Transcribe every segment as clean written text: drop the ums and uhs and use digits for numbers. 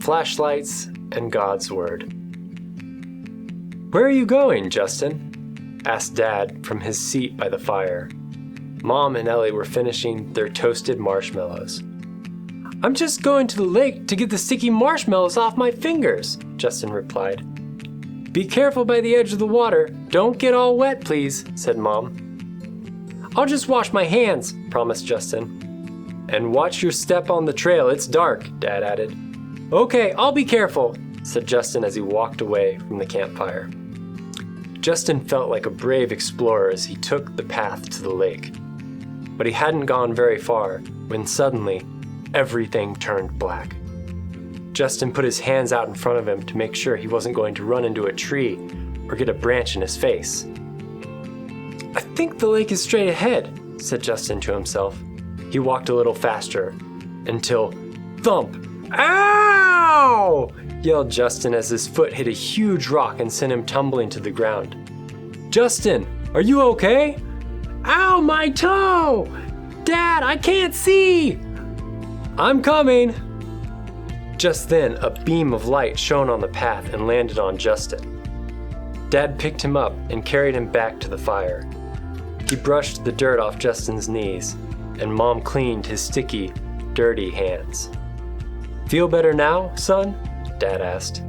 flashlights, and God's Word. "Where are you going, Justin?" asked Dad from his seat by the fire. Mom and Ellie were finishing their toasted marshmallows. "I'm just going to the lake to get the sticky marshmallows off my fingers," Justin replied. "Be careful by the edge of the water. Don't get all wet, please," said Mom. "I'll just wash my hands," promised Justin. "And watch your step on the trail, it's dark," Dad added. "Okay, I'll be careful," said Justin as he walked away from the campfire. Justin felt like a brave explorer as he took the path to the lake. But he hadn't gone very far when suddenly, everything turned black. Justin put his hands out in front of him to make sure he wasn't going to run into a tree or get a branch in his face. "I think the lake is straight ahead," said Justin to himself. He walked a little faster until thump! "Ow!" yelled Justin as his foot hit a huge rock and sent him tumbling to the ground. "Justin, are you okay?" "Ow, my toe! Dad, I can't see!" "I'm coming!" Just then, a beam of light shone on the path and landed on Justin. Dad picked him up and carried him back to the fire. He brushed the dirt off Justin's knees, and Mom cleaned his sticky, dirty hands. "Feel better now, son?" Dad asked.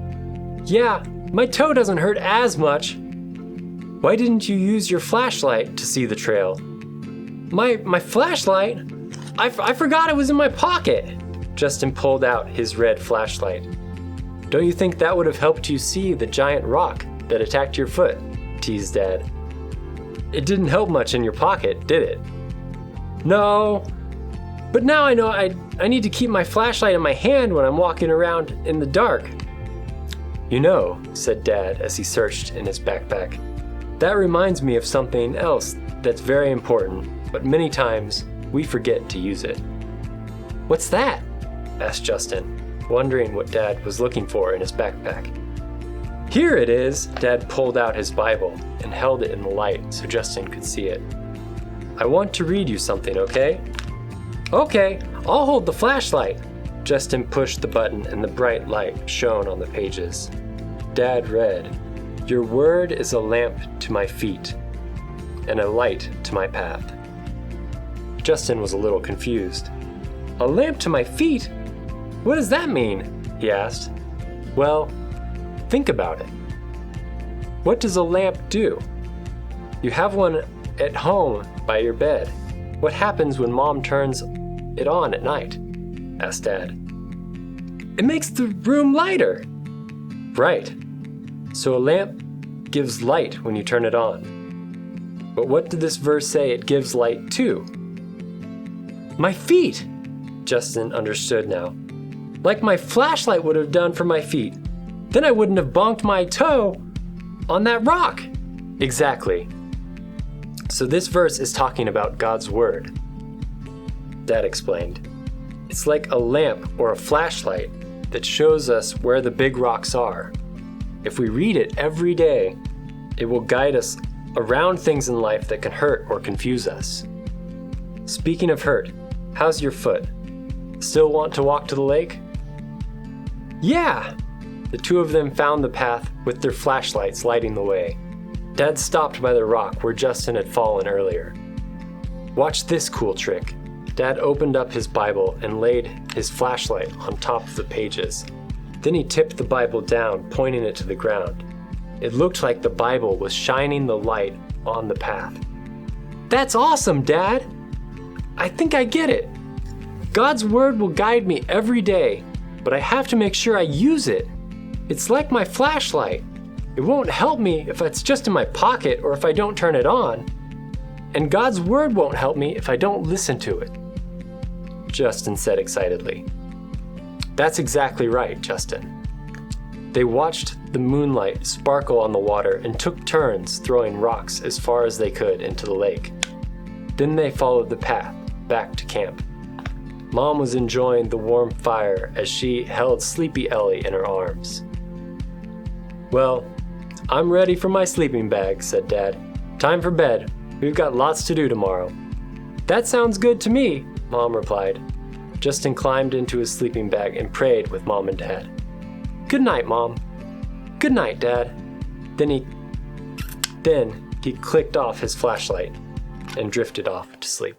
"Yeah, my toe doesn't hurt as much." "Why didn't you use your flashlight to see the trail?" My flashlight? I forgot it was in my pocket." Justin pulled out his red flashlight. "Don't you think that would have helped you see the giant rock that attacked your foot?" teased Dad. "It didn't help much in your pocket, did it?" "No, but now I know I need to keep my flashlight in my hand when I'm walking around in the dark." "You know," said Dad as he searched in his backpack, "that reminds me of something else that's very important, but many times we forget to use it." "What's that?" asked Justin, wondering what Dad was looking for in his backpack. "Here it is!" Dad pulled out his Bible and held it in the light so Justin could see it. "I want to read you something, okay?" "Okay, I'll hold the flashlight." Justin pushed the button and the bright light shone on the pages. Dad read, "Your word is a lamp to my feet and a light to my path." Justin was a little confused. "A lamp to my feet? What does that mean?" he asked. "Well, think about it. What does a lamp do? You have one at home by your bed. What happens when Mom turns it on at night?" asked Dad. "It makes the room lighter." "Right. So a lamp gives light when you turn it on. But what did this verse say it gives light to?" "My feet!" Justin understood now. "Like my flashlight would have done for my feet. Then I wouldn't have bonked my toe on that rock." "Exactly. So this verse is talking about God's Word," Dad explained. "It's like a lamp or a flashlight that shows us where the big rocks are. If we read it every day, it will guide us around things in life that can hurt or confuse us. Speaking of hurt, how's your foot? Still want to walk to the lake?" "Yeah!" The two of them found the path with their flashlights lighting the way. Dad stopped by the rock where Justin had fallen earlier. "Watch this cool trick." Dad opened up his Bible and laid his flashlight on top of the pages. Then he tipped the Bible down, pointing it to the ground. It looked like the Bible was shining the light on the path. "That's awesome, Dad! I think I get it. God's Word will guide me every day, but I have to make sure I use it. It's like my flashlight. It won't help me if it's just in my pocket or if I don't turn it on. And God's Word won't help me if I don't listen to it," Justin said excitedly. "That's exactly right, Justin." They watched the moonlight sparkle on the water and took turns throwing rocks as far as they could into the lake. Then they followed the path back to camp. Mom was enjoying the warm fire as she held sleepy Ellie in her arms. "Well, I'm ready for my sleeping bag," said Dad. "Time for bed. We've got lots to do tomorrow." "That sounds good to me," Mom replied. Justin climbed into his sleeping bag and prayed with Mom and Dad. Good night, Mom. Good night, Dad. Then he clicked off his flashlight and drifted off to sleep.